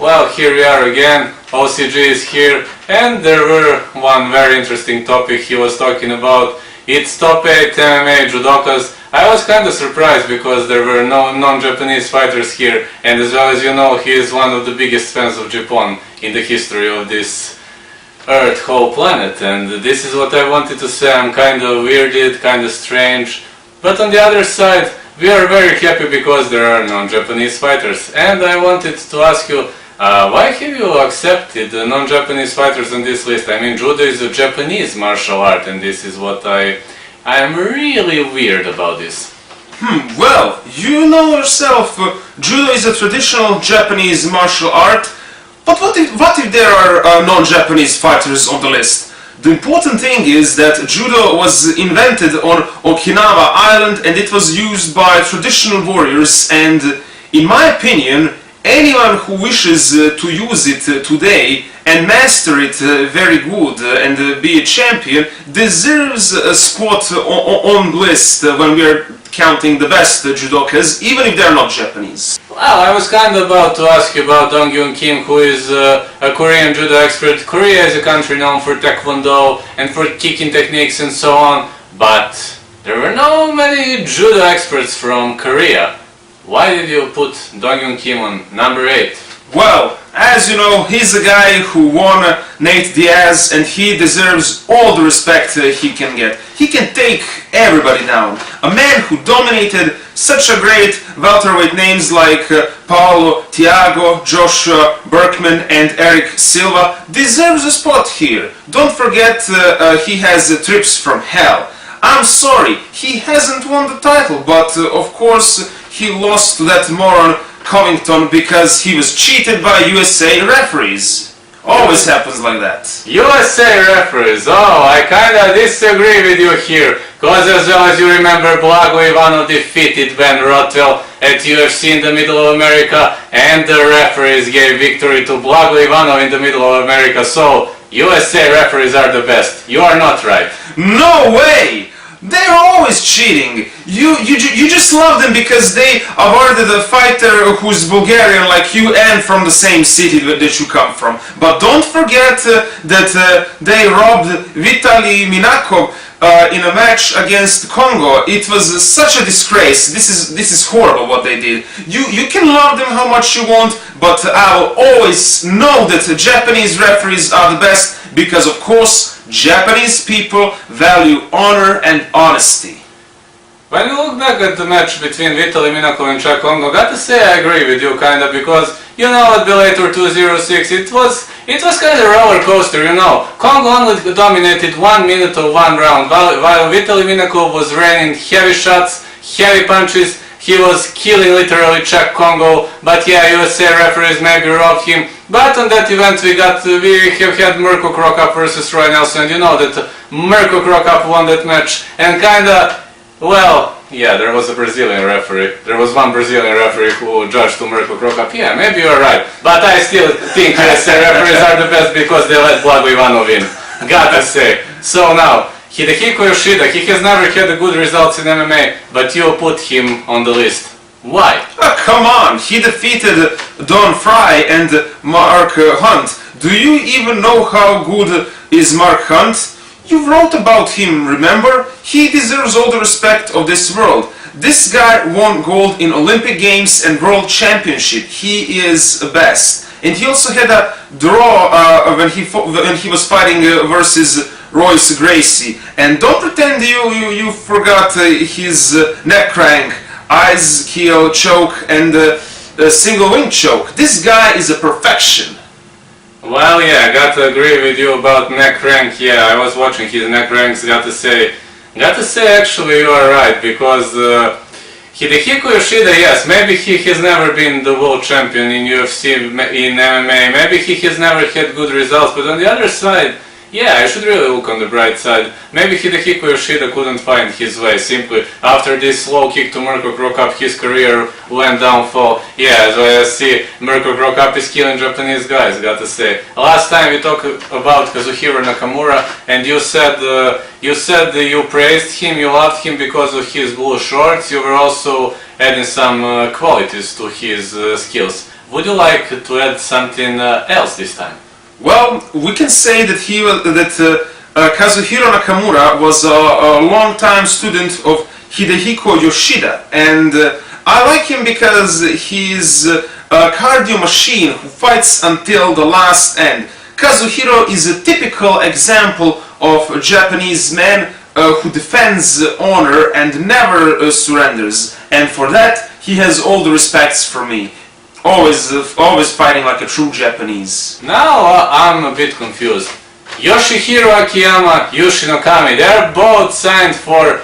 Well, here we are again, OCG is here, and there were one very interesting topic he was talking about. It's top 8 MMA judokas. I was kind of surprised because there were no non-Japanese fighters here, and as well as you know, he is one of the biggest fans of Japan in the history of this Earth, whole planet, and this is what I wanted to say. I'm kind of weirded, kind of strange, but on the other side, we are very happy because there are non-Japanese fighters, and I wanted to ask you, why have you accepted non-Japanese fighters on this list? I mean, judo is a Japanese martial art, and this is what I am really weird about this. Well, you know yourself, judo is a traditional Japanese martial art, but what if there are non-Japanese fighters on the list? The important thing is that judo was invented on Okinawa Island and it was used by traditional warriors, and in my opinion, anyone who wishes to use it today and master it very good and be a champion deserves a spot on the list when we are counting the best judokas, even if they are not Japanese. Well, I was kind of about to ask you about Dong-Hyun Kim, who is a Korean judo expert. Korea is a country known for taekwondo and for kicking techniques and so on, but there were not many judo experts from Korea. Why did you put Dong-Hyun Kim on number 8? Well, as you know, he's a guy who won Nate Diaz and he deserves all the respect he can get. He can take everybody down. A man who dominated such a great welterweight names like Paulo Thiago, Joshua Berkman and Eric Silva deserves a spot here. Don't forget he has trips from hell. I'm sorry, he hasn't won the title, but of course he lost to that moron Covington because he was cheated by USA referees. Always happens like that. USA referees, oh, I kinda disagree with you here, because as well as you remember, Blago Ivanov defeated Ben Rothwell at UFC in the Middle of America, and the referees gave victory to Blago Ivanov in the Middle of America, so USA referees are the best. You are not right. No way! They're always cheating. You just love them because they avoided a fighter who's Bulgarian like you and from the same city that you come from. But don't forget that they robbed Vitaly Minakov in a match against Congo. It was such a disgrace. This is horrible what they did. You can love them how much you want, but I will always know that Japanese referees are the best because of course Japanese people value honor and honesty. When you look back at the match between Vitaly Minakov and Chuck Congo, gotta say I agree with you kinda, because you know at Bellator 206 it was kinda a roller coaster, you know. Congo only dominated 1 minute of one round, while Vitaly Minakov was raining heavy shots, heavy punches. He was killing literally Chuck Congo, but yeah, USA referees maybe robbed him. But on that event we have had Mirko Cro Cop versus Roy Nelson, and you know that Mirko Cro Cop won that match, and kinda, well, yeah, there was a Brazilian referee. There was one Brazilian referee who judged to Mirko Cro Cop. Yeah, maybe you're right, but I still think USA referees are the best because they let Blago Ivanov in. Gotta say. So now, Hidehiko Yoshida, he has never had good results in MMA, but you put him on the list. Why? Come on, he defeated Don Fry and Mark Hunt. Do you even know how good is Mark Hunt? You wrote about him, remember? He deserves all the respect of this world. This guy won gold in Olympic Games and World Championship. He is the best. And he also had a draw when he was fighting versus Royce Gracie. And don't pretend you forgot his neck crank, eyes, heel, choke, and single wing choke. This guy is a perfection. Well, yeah, I got to agree with you about neck crank. Yeah, I was watching his neck cranks. Got to say, actually, you are right, because Hidehiko Yoshida, yes, maybe he has never been the world champion in UFC, in MMA. Maybe he has never had good results, but on the other side, yeah, I should really look on the bright side. Maybe Hidehiko Yoshida couldn't find his way. Simply, after this slow kick to Mirko Cro Cop, his career went downfall. Yeah, as I see, Mirko Cro Cop is killing Japanese guys, gotta say. Last time we talked about Kazuhiro Nakamura, and you said you praised him, you loved him because of his blue shorts. You were also adding some qualities to his skills. would you like to add something else this time? Well, we can say that Kazuhiro Nakamura was a long-time student of Hidehiko Yoshida, and I like him because he's a cardio machine who fights until the last end. Kazuhiro is a typical example of a Japanese man who defends honor and never surrenders, and for that he has all the respects from me. Always fighting like a true Japanese. Now I'm a bit confused. Yoshihiro Akiyama, Yushi Nokami, they're both signed for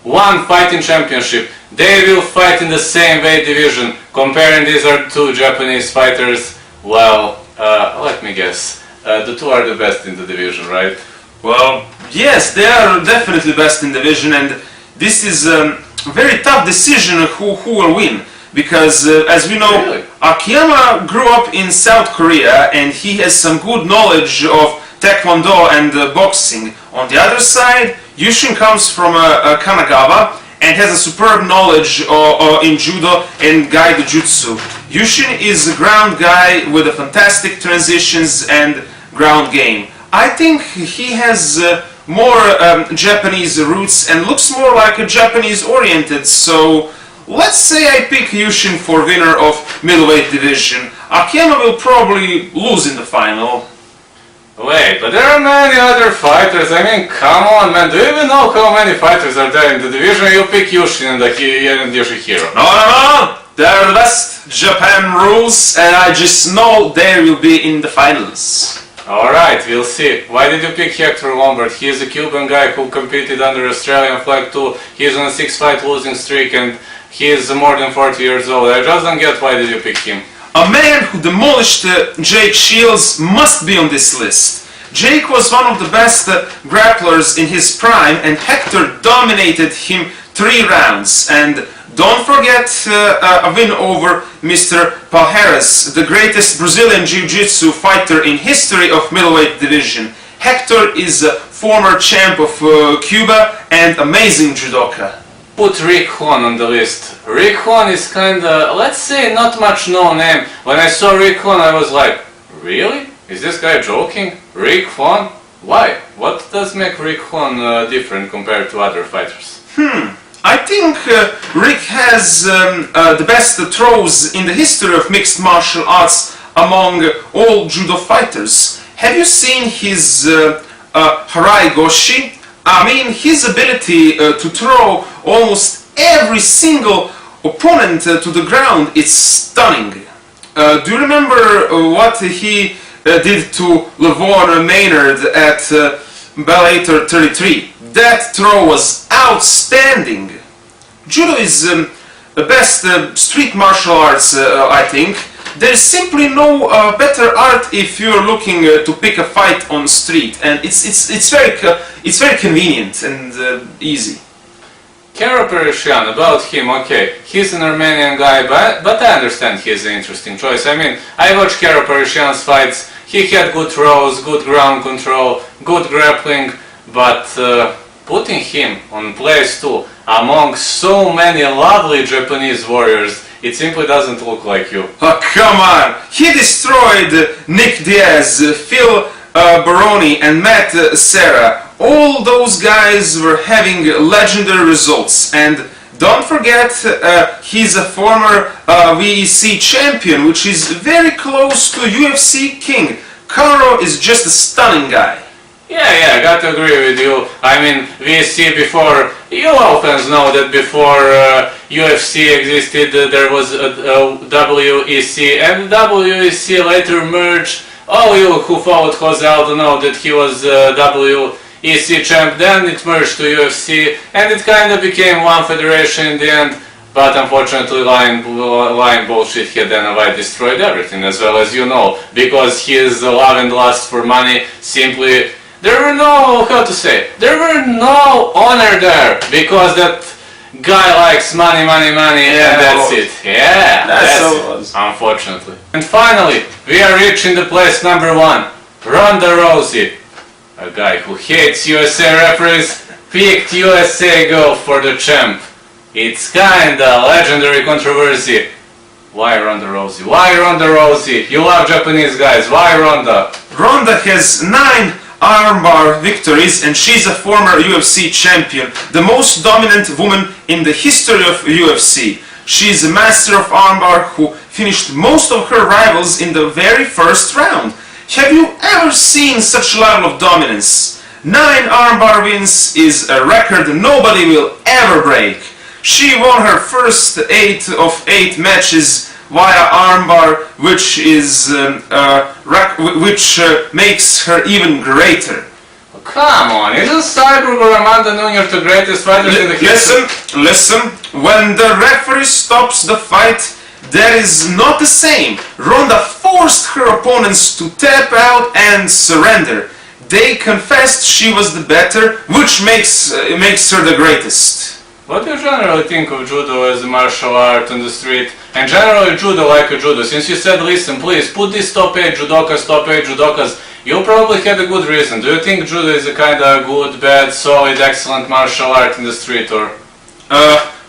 one fighting championship. They will fight in the same weight division. Comparing these are two Japanese fighters, well, let me guess. The two are the best in the division, right? Well, yes, they are definitely best in the division, and this is a very tough decision who will win. Because, as we know, Really? Akiyama grew up in South Korea and he has some good knowledge of Taekwondo and boxing. On the other side, Yushin comes from Kanagawa and has a superb knowledge in Judo and Gai Jutsu. Yushin is a ground guy with a fantastic transitions and ground game. I think he has more Japanese roots and looks more like a Japanese oriented, so let's say I pick Yushin for winner of middleweight division. Akiyama will probably lose in the final. Wait, but there are many other fighters. I mean, come on, man. Do you even know how many fighters are there in the division? You pick Yushin and Yoshihiro. No. They're the best. Japan rules, and I just know they will be in the finals. Alright, we'll see. Why did you pick Hector Lombard? He is a Cuban guy who competed under Australian flag too. He is on a 6-fight losing streak and he is more than 40 years old. I just don't get why did you pick him. A man who demolished Jake Shields must be on this list. Jake was one of the best grapplers in his prime and Hector dominated him 3 rounds. And don't forget a win over Mr. Palhares, the greatest Brazilian Jiu-Jitsu fighter in history of middleweight division. Hector is a former champ of Cuba and amazing judoka. Put Rick Hahn on the list. Rick Hahn is kinda, let's say, not much known name. When I saw Rick Hahn I was like, really? Is this guy joking? Rick Hahn? Why? What does make Rick Hahn different compared to other fighters? I think Rick has the best throws in the history of mixed martial arts among all judo fighters. Have you seen his Harai Goshi? I mean, his ability to throw almost every single opponent to the ground is stunning. Do you remember what he did to Levon Maynard at Bellator 33? That throw was outstanding. Judo is the best street martial arts, I think. There's simply no better art if you're looking to pick a fight on street, and it's very convenient and easy. Karo Pereshian, about him, okay, he's an Armenian guy, but I understand he's an interesting choice. I mean, I watched Karo Pereshian's fights, he had good throws, good ground control, good grappling, but putting him on place too, among so many lovely Japanese warriors, it simply doesn't look like you. Oh, come on! He destroyed Nick Diaz, Phil Baroni and Matt Serra. All those guys were having legendary results, and don't forget he's a former WEC champion, which is very close to UFC king. Karo is just a stunning guy. Yeah, I got to agree with you. I mean, WEC before, you all fans know that before UFC existed, there was a WEC, and WEC later merged. All you who followed Jose Aldo know that he was WEC champ, then it merged to UFC, and it kind of became one federation in the end. But unfortunately, lying bullshit here, Dana White destroyed everything, as well as you know, because his love and lust for money simply. There were no, there were no honor there, because that guy likes money, and that's it. Yeah, that's it, unfortunately. And finally, we are reaching the place number 1. Ronda Rousey, a guy who hates USA referees, picked USA Go for the champ. It's kinda legendary controversy. Why Ronda Rousey? Why Ronda Rousey? You love Japanese guys. Why Ronda? Ronda has 9 armbar victories and she's a former UFC champion, the most dominant woman in the history of UFC. She's a master of armbar who finished most of her rivals in the very first round. Have you ever seen such a level of dominance? 9 armbar wins is a record nobody will ever break. She won her first 8 of 8 matches via armbar, which makes her even greater. Oh, come on, isn't Cyborg or Amanda Nunes the greatest fighters in the history? Listen, when the referee stops the fight, that is not the same. Ronda forced her opponents to tap out and surrender. They confessed she was the better, which makes her the greatest. What do you generally think of judo as a martial art on the street? And generally judo like a judo. Since you said, listen, please put this top 8 judokas, you probably had a good reason. Do you think judo is a kind of good, bad, solid, excellent martial art in the street, or?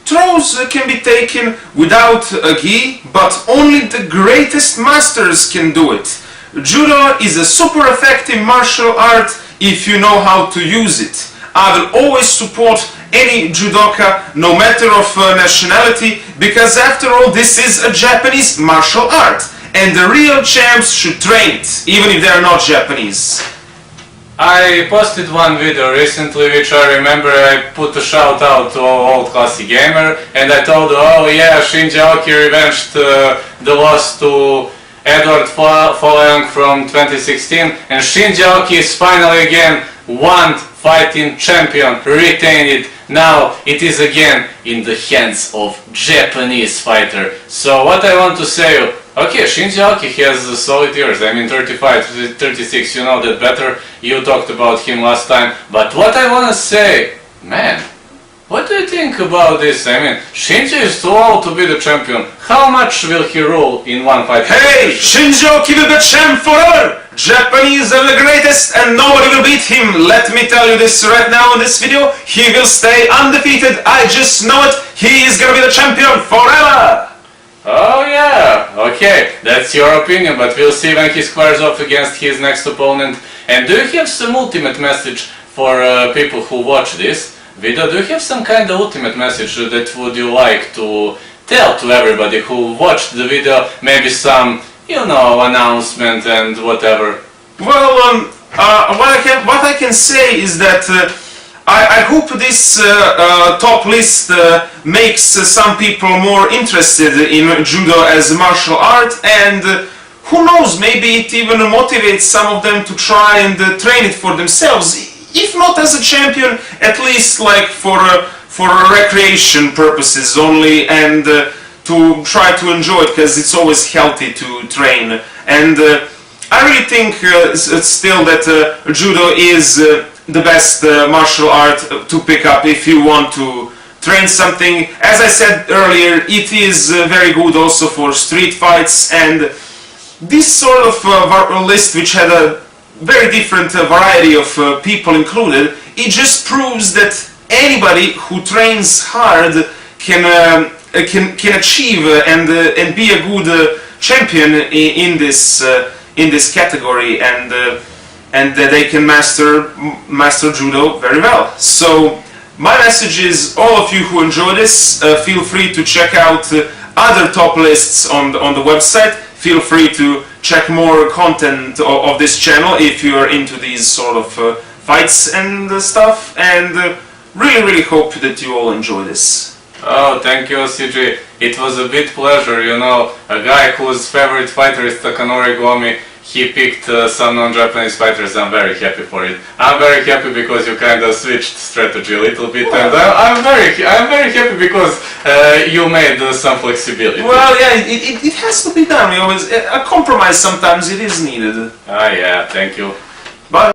Throws can be taken without a gi, but only the greatest masters can do it. Judo is a super effective martial art if you know how to use it. I will always support any judoka, no matter of nationality, because after all this is a Japanese martial art and the real champs should train it, even if they are not Japanese. I posted one video recently which I remember I put a shout out to Old Classy Gamer and I told, oh yeah, Shinji Aoki revenged the loss to Edward Folayang from 2016 and Shinji Aoki is finally again one fighting champion, retained it. Now it is again in the hands of Japanese fighter. So what I want to say, okay, Shinji Aoki has solid years, I mean 35, 36, you know that better, you talked about him last time, but what I want to say, man, what do you think about this? I mean, Shinji is too old to be the champion. How much will he rule in one fight? Hey, Shinji Aoki will be the champ forever! Japanese are the greatest and nobody will beat him. Let me tell you this right now in this video. He will stay undefeated. I just know it. He is gonna be the champion forever! Oh yeah, okay, that's your opinion, but we'll see when he squares off against his next opponent. And do you have some ultimate message for people who watch this video? Do you have some kind of ultimate message that would you like to tell to everybody who watched the video? Maybe some, you know, announcement and whatever. Well, what I can say is that I hope this top list makes some people more interested in judo as a martial art, and who knows, maybe it even motivates some of them to try and train it for themselves. If not as a champion, at least like for recreation purposes only, and to try to enjoy it, because it's always healthy to train. And I really think still that judo is the best martial art to pick up if you want to train something. As I said earlier, it is very good also for street fights, and this sort of list, which had a very different variety of people included, it just proves that anybody who trains hard can achieve and be a good champion in this category, and that they can master judo very well. So my message is, all of you who enjoy this, feel free to check out other top lists on the website. Feel free to check more content of this channel if you are into these sort of fights and stuff, and really hope that you all enjoy this. Oh, thank you, CG. It was a big pleasure, you know, a guy whose favorite fighter is Takanori Gomi, he picked some non-Japanese fighters. I'm very happy for it. I'm very happy because you kind of switched strategy a little bit, and I'm very happy because you made some flexibility. Well, yeah, it has to be done. We always, a compromise sometimes it is needed. Ah, yeah, thank you. Bye.